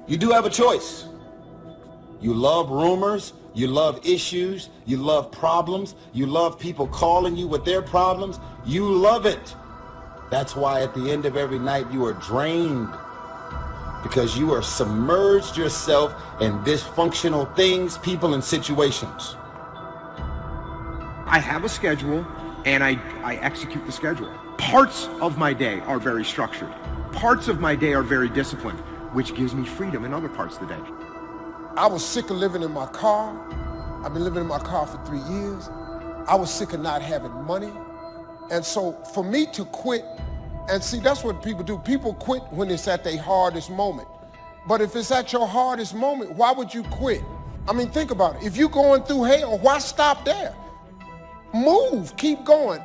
You do have a choice. You love rumors, you love issues, you love problems, you love people calling you with their problems. You love it. That's why at the end of every night you are drained, because you are submerged yourself in dysfunctional things, people, and situations. I have a schedule and I execute the schedule. Parts of my day are very structured. Parts of my day are very disciplined, which gives me freedom in other parts of the day. I was sick of living in my car. I've been living in my car for 3 years. I was sick of not having money. And so for me to quit, and see, that's what people do. People quit when it's at their hardest moment. But if it's at your hardest moment, why would you quit? I mean, think about it. If you're going through hell, why stop there? Move, keep going.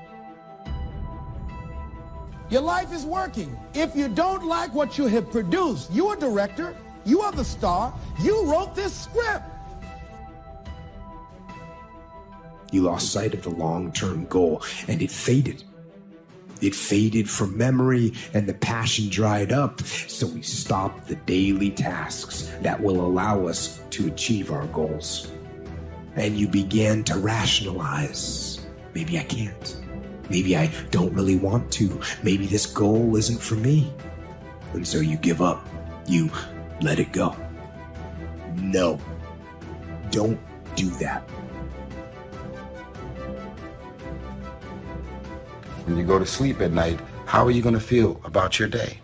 Your life is working. If you don't like what you have produced, you're a director, you are the star, you wrote this script. You lost sight of the long-term goal, and it faded. It faded from memory, and the passion dried up, so we stopped the daily tasks that will allow us to achieve our goals. And you began to rationalize. Maybe I can't. Maybe I don't really want to. Maybe this goal isn't for me. And so you give up. You let it go. No, don't do that. When you go to sleep at night, how are you going to feel about your day?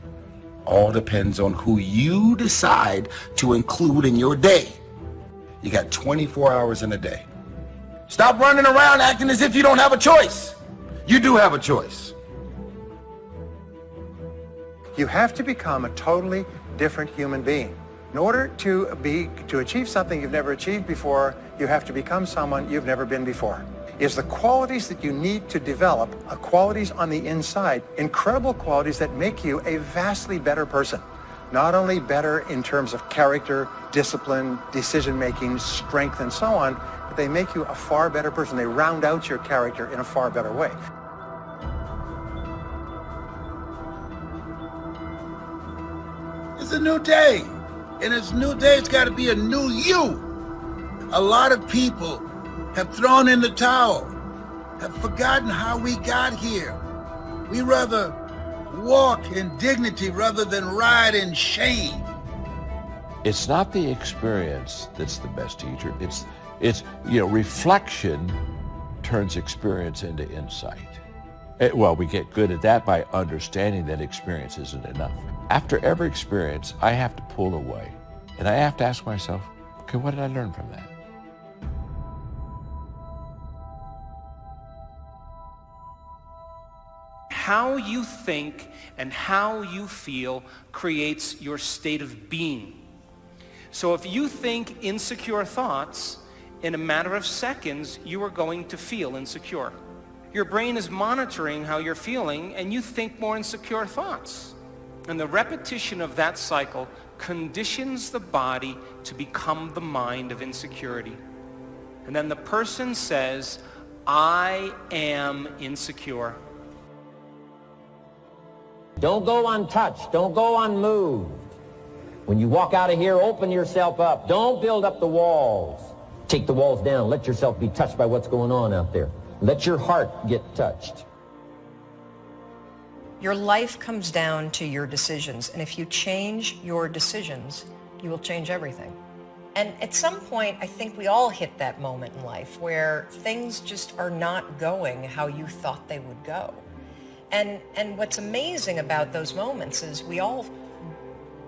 All depends on who you decide to include in your day. You got 24 hours in a day. Stop running around acting as if you don't have a choice. You do have a choice. You have to become a totally different human being. In order to achieve something you've never achieved before, you have to become someone you've never been before. It's the qualities that you need to develop, qualities on the inside, incredible qualities that make you a vastly better person. Not only better in terms of character, discipline, decision-making, strength, and so on, but they make you a far better person. They round out your character in a far better way. It's a new day. And it's a new day, it's got to be a new you. A lot of people have thrown in the towel, have forgotten how we got here. We rather walk in dignity rather than ride in shame. It's not the experience that's the best teacher. It's reflection turns experience into insight. Well, we get good at that by understanding that experience isn't enough. After every experience, I have to pull away and I have to ask myself, okay, what did I learn from that? How you think and how you feel creates your state of being. So if you think insecure thoughts, in a matter of seconds, you are going to feel insecure. Your brain is monitoring how you're feeling and you think more insecure thoughts. And the repetition of that cycle conditions the body to become the mind of insecurity. And then the person says, I am insecure. Don't go untouched. Don't go unmoved. When you walk out of here, open yourself up. Don't build up the walls. Take the walls down. Let yourself be touched by what's going on out there. Let your heart get touched. Your life comes down to your decisions. And if you change your decisions, you will change everything. And at some point, I think we all hit that moment in life where things just are not going how you thought they would go. And what's amazing about those moments is we all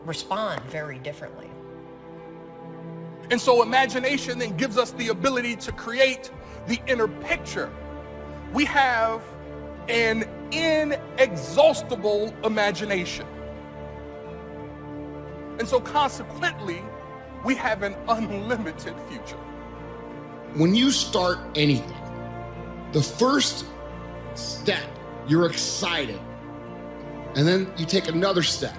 respond very differently. And so imagination then gives us the ability to create the inner picture. We have an inexhaustible imagination. And so consequently, we have an unlimited future. When you start anything, the first step, you're excited. And then you take another step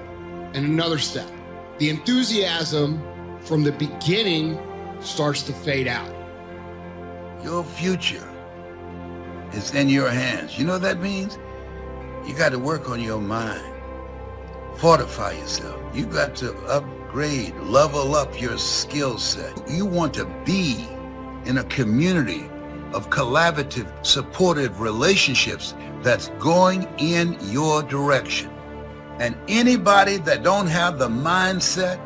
and another step. The enthusiasm from the beginning starts to fade out. Your future is in your hands. You know what that means? You got to work on your mind. fortify yourself. You got to upgrade, level up your skill set. You want to be in a community of collaborative, supportive relationships that's going in your direction. And anybody that don't have the mindset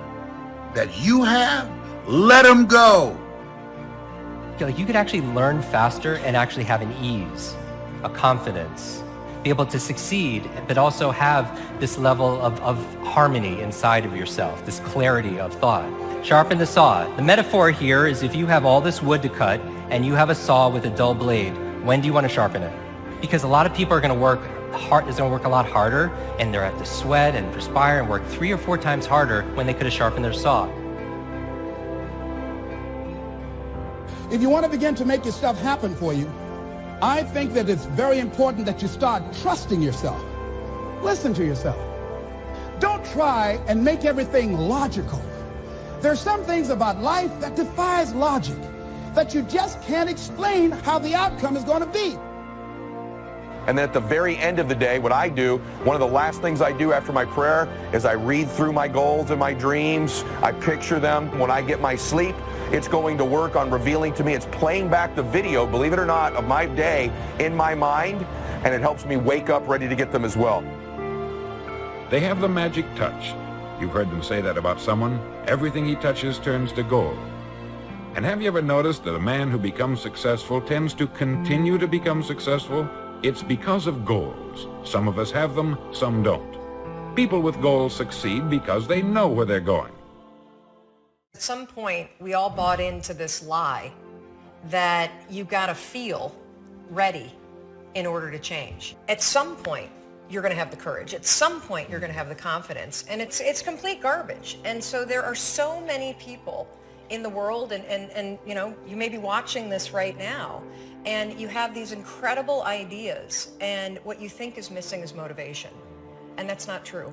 that you have, let them go. I feel like you could actually learn faster and actually have an ease, a confidence, be able to succeed, but also have this level of harmony inside of yourself, this clarity of thought. Sharpen the saw. The metaphor here is if you have all this wood to cut and you have a saw with a dull blade, when do you want to sharpen it? Because a lot of people are going to work hard, is going to work a lot harder, and they're have to sweat and perspire and work 3 or 4 times harder when they could have sharpened their saw. If you want to begin to make your stuff happen for you, I think that it's very important that you start trusting yourself. Listen to yourself. Don't try and make everything logical. There are some things about life that defies logic, that you just can't explain how the outcome is going to be. And then at the very end of the day, what I do, one of the last things I do after my prayer is I read through my goals and my dreams. I picture them. When I get my sleep, it's going to work on revealing to me. It's playing back the video, believe it or not, of my day in my mind, and it helps me wake up ready to get them as well. They have the magic touch. You've heard them say that about someone. Everything he touches turns to gold. And have you ever noticed that a man who becomes successful tends to continue to become successful? It's because of goals. Some of us have them, some don't. People with goals succeed because they know where they're going. At some point, we all bought into this lie that you got to feel ready in order to change. At some point, you're going to have the courage. At some point, you're going to have the confidence. And it's complete garbage. And so there are so many people in the world, and you know, you may be watching this right now, and you have these incredible ideas, and what you think is missing is motivation. And that's not true.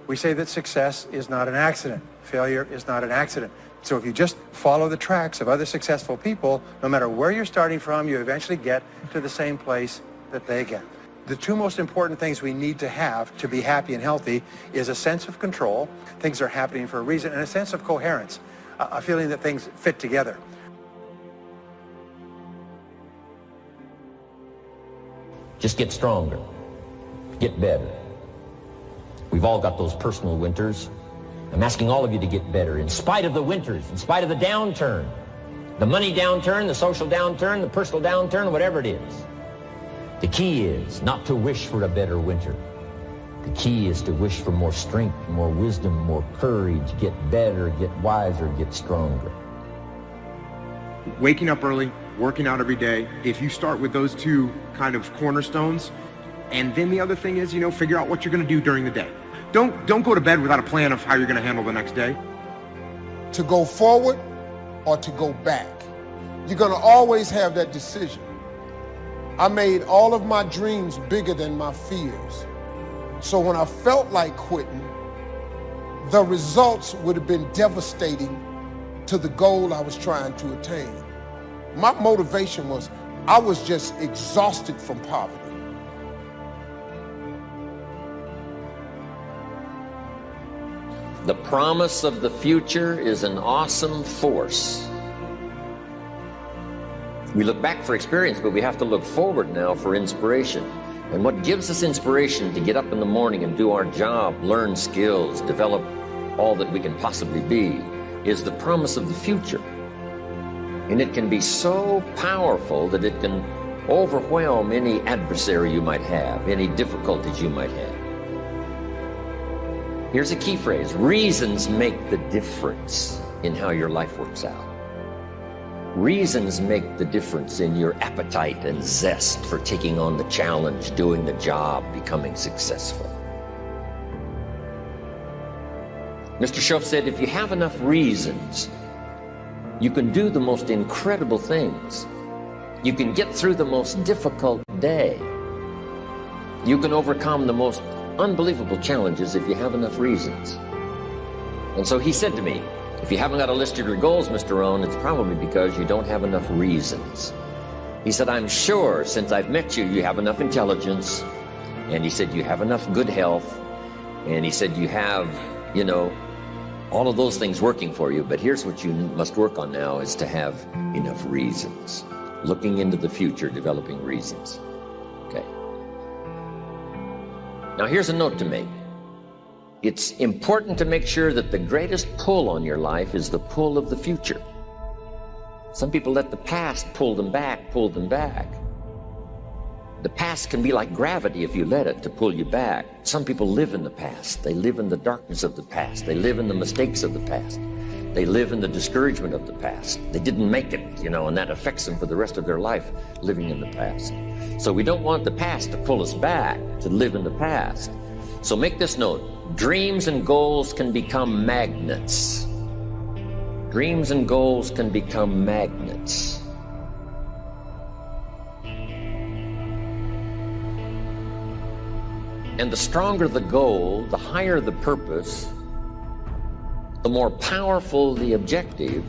We say that success is not an accident. Failure is not an accident. So if you just follow the tracks of other successful people, no matter where you're starting from, you eventually get to the same place that they get. The 2 most important things we need to have to be happy and healthy is a sense of control, things are happening for a reason, and a sense of coherence, a feeling that things fit together. Just get stronger, get better. We've all got those personal winters. I'm asking all of you to get better in spite of the winters, in spite of the downturn, the money downturn, the social downturn, the personal downturn, whatever it is. The key is not to wish for a better winter. The key is to wish for more strength, more wisdom, more courage, get better, get wiser, get stronger. Waking up early, working out every day, if you start with those 2 kind of cornerstones, and then the other thing is, you know, figure out what you're going to do during the day. Don't go to bed without a plan of how you're going to handle the next day. To go forward or to go back. You're going to always have that decision. I made all of my dreams bigger than my fears. So when I felt like quitting, the results would have been devastating to the goal I was trying to attain. My motivation was, I was just exhausted from poverty. The promise of the future is an awesome force. We look back for experience, but we have to look forward now for inspiration. And what gives us inspiration to get up in the morning and do our job, learn skills, develop all that we can possibly be, is the promise of the future. And it can be so powerful that it can overwhelm any adversary you might have, any difficulties you might have. Here's a key phrase: reasons make the difference in how your life works out. Reasons make the difference in your appetite and zest for taking on the challenge, doing the job, becoming successful. Mr. Schoaf said, if you have enough reasons, you can do the most incredible things. You can get through the most difficult day. You can overcome the most unbelievable challenges if you have enough reasons. And so he said to me, if you haven't got a list of your goals, Mr. Rohn, it's probably because you don't have enough reasons. He said, I'm sure since I've met you, you have enough intelligence. And he said, you have enough good health. And he said, you have, you know, all of those things working for you. But here's what you must work on now is to have enough reasons. Looking into the future, developing reasons. Okay. Now here's a note to make. It's important to make sure that the greatest pull on your life is the pull of the future. Some people let the past pull them back. The past can be like gravity if you let it to pull you back. Some people live in the past. They live in the darkness of the past. They live in the mistakes of the past. They live in the discouragement of the past. They didn't make it, you know, and that affects them for the rest of their life, living in the past. So we don't want the past to pull us back, to live in the past. So make this note, dreams and goals can become magnets. Dreams and goals can become magnets. And the stronger the goal, the higher the purpose, the more powerful the objective,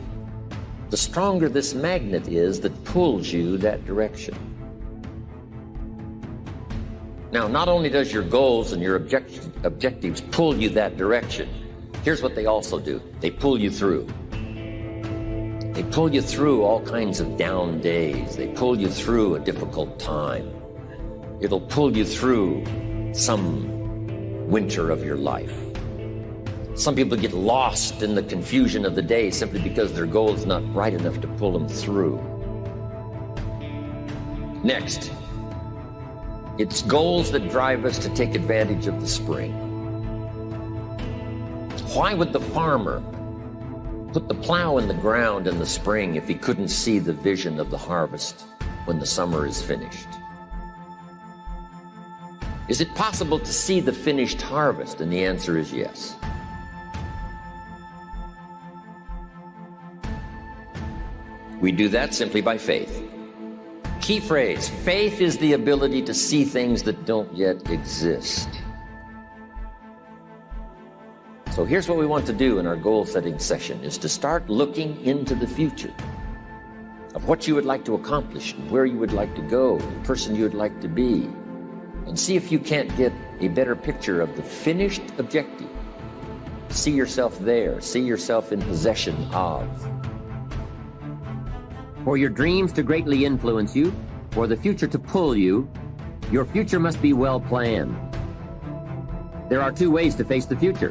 the stronger this magnet is that pulls you that direction. Now, not only does your goals and your objectives pull you that direction, here's what they also do. They pull you through. They pull you through all kinds of down days. They pull you through a difficult time. It'll pull you through some winter of your life. Some people get lost in the confusion of the day simply because their goal is not bright enough to pull them through. Next, it's goals that drive us to take advantage of the spring. Why would the farmer put the plow in the ground in the spring if he couldn't see the vision of the harvest when the summer is finished? Is it possible to see the finished harvest? And the answer is yes. We do that simply by faith. Key phrase, faith is the ability to see things that don't yet exist. So here's what we want to do in our goal setting session, is to start looking into the future of what you would like to accomplish, and where you would like to go, the person you would like to be, and see if you can't get a better picture of the finished objective. See yourself there, see yourself in possession of. For your dreams to greatly influence you, for the future to pull you, your future must be well planned. There are two ways to face the future.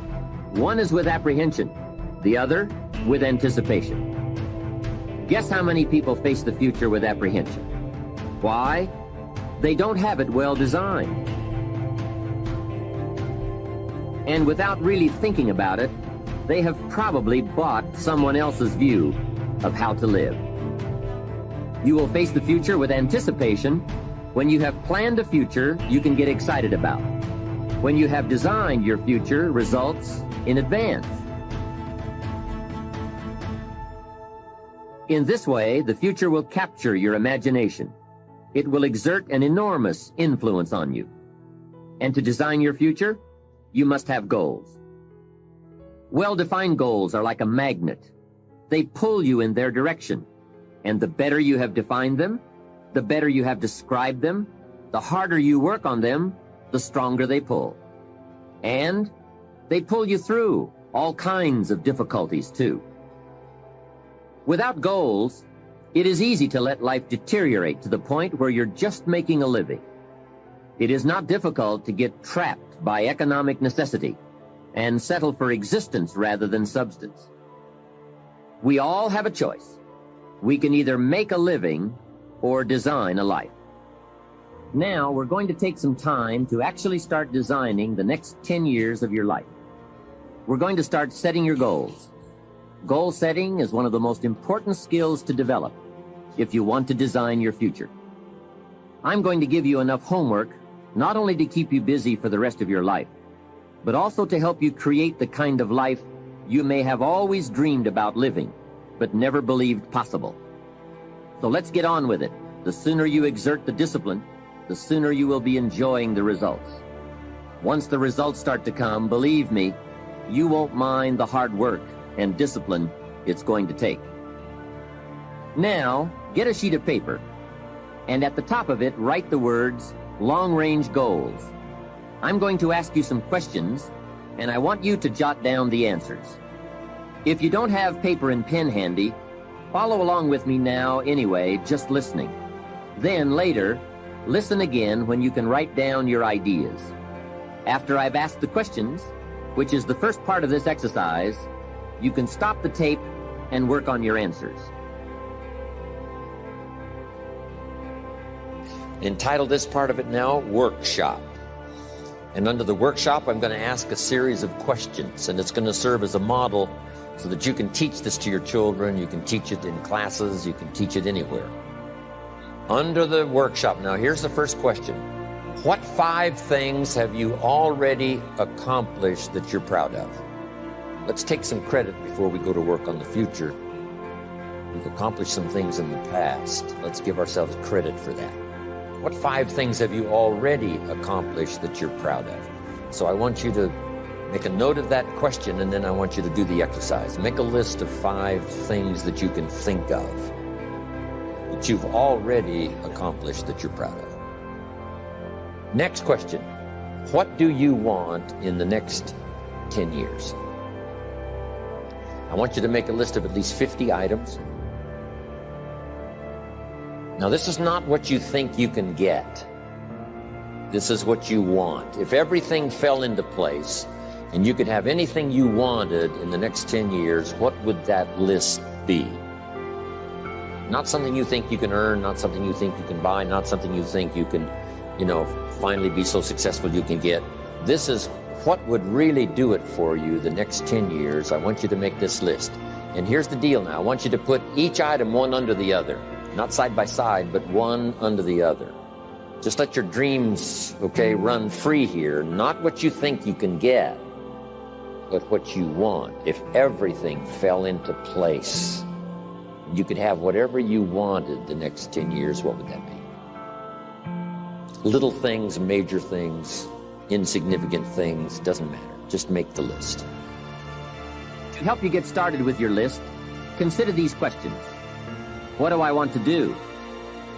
One is with apprehension, the other with anticipation. Guess how many people face the future with apprehension? Why? They don't have it well designed. And without really thinking about it, they have probably bought someone else's view of how to live. You will face the future with anticipation when you have planned a future you can get excited about, when you have designed your future results in advance. In this way, the future will capture your imagination. It will exert an enormous influence on you. And to design your future, you must have goals. Well-defined goals are like a magnet. They pull you in their direction. And the better you have defined them, the better you have described them, the harder you work on them, the stronger they pull. And they pull you through all kinds of difficulties, too. Without goals, it is easy to let life deteriorate to the point where you're just making a living. It is not difficult to get trapped by economic necessity and settle for existence rather than substance. We all have a choice. We can either make a living or design a life. Now, we're going to take some time to actually start designing the next 10 years of your life. We're going to start setting your goals. Goal setting is one of the most important skills to develop if you want to design your future. I'm going to give you enough homework not only to keep you busy for the rest of your life, but also to help you create the kind of life you may have always dreamed about living, but never believed possible. So let's get on with it. The sooner you exert the discipline, the sooner you will be enjoying the results. Once the results start to come, believe me, you won't mind the hard work and discipline it's going to take. Now, get a sheet of paper and at the top of it, write the words, long-range goals. I'm going to ask you some questions, and I want you to jot down the answers. If you don't have paper and pen handy, follow along with me now anyway, just listening. Then later, listen again when you can write down your ideas. After I've asked the questions, which is the first part of this exercise, you can stop the tape and work on your answers. Entitle this part of it now, Workshop. And under the workshop, I'm going to ask a series of questions, and it's going to serve as a model so that you can teach this to your children, you can teach it in classes, you can teach it anywhere. Under the workshop, now here's the first question. What 5 things have you already accomplished that you're proud of? Let's take some credit before we go to work on the future. We've accomplished some things in the past. Let's give ourselves credit for that. What 5 things have you already accomplished that you're proud of? So I want you to make a note of that question, and then I want you to do the exercise. Make a list of 5 things that you can think of that you've already accomplished that you're proud of. Next question. What do you want in the next 10 years? I want you to make a list of at least 50 items. Now, this is not what you think you can get. This is what you want. If everything fell into place and you could have anything you wanted in the next 10 years, what would that list be? Not something you think you can earn, not something you think you can buy, not something you think you can, finally be so successful you can get. This is what would really do it for you the next 10 years. I want you to make this list. And here's the deal now. I want you to put each item one under the other. Not side by side, but one under the other. Just let your dreams, run free here. Not what you think you can get, but what you want. If everything fell into place, you could have whatever you wanted the next 10 years, what would that be? Little things, major things, insignificant things, doesn't matter. Just make the list. To help you get started with your list, consider these questions. What do I want to do?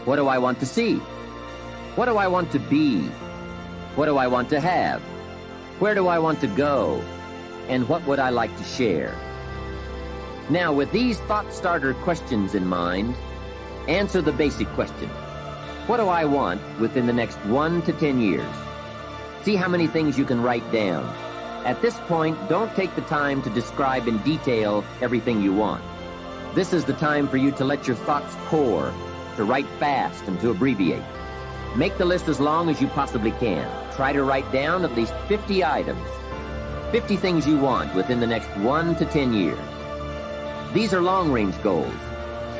What do I want to see? What do I want to be? What do I want to have? Where do I want to go? And what would I like to share? Now, with these thought starter questions in mind, answer the basic question. What do I want within the next 1 to 10 years? See how many things you can write down. At this point, don't take the time to describe in detail everything you want. This is the time for you to let your thoughts pour, to write fast and to abbreviate. Make the list as long as you possibly can. Try to write down at least 50 items, 50 things you want within the next 1 to 10 years. These are long-range goals.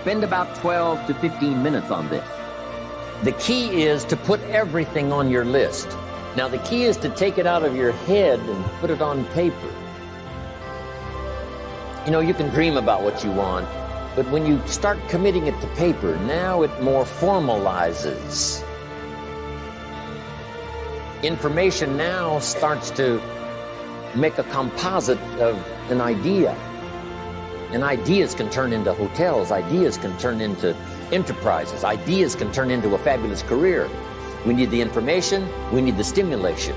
Spend about 12 to 15 minutes on this. The key is to put everything on your list. Now, the key is to take it out of your head and put it on paper. You can dream about what you want, but when you start committing it to paper, now it more formalizes. Information now starts to make a composite of an idea. And ideas can turn into hotels, ideas can turn into enterprises, ideas can turn into a fabulous career. We need the information, we need the stimulation.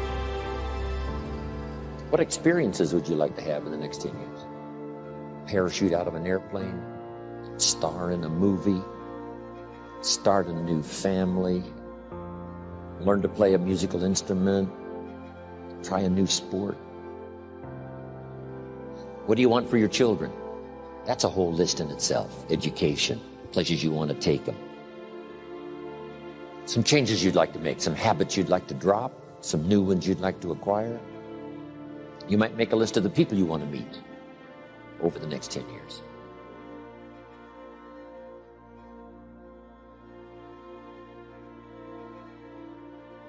What experiences would you like to have in the next 10 years? Parachute out of an airplane, star in a movie, start a new family, learn to play a musical instrument, try a new sport. What do you want for your children? That's a whole list in itself. Education, places you want to take them. Some changes you'd like to make, some habits you'd like to drop, some new ones you'd like to acquire. You might make a list of the people you want to meet over the next 10 years.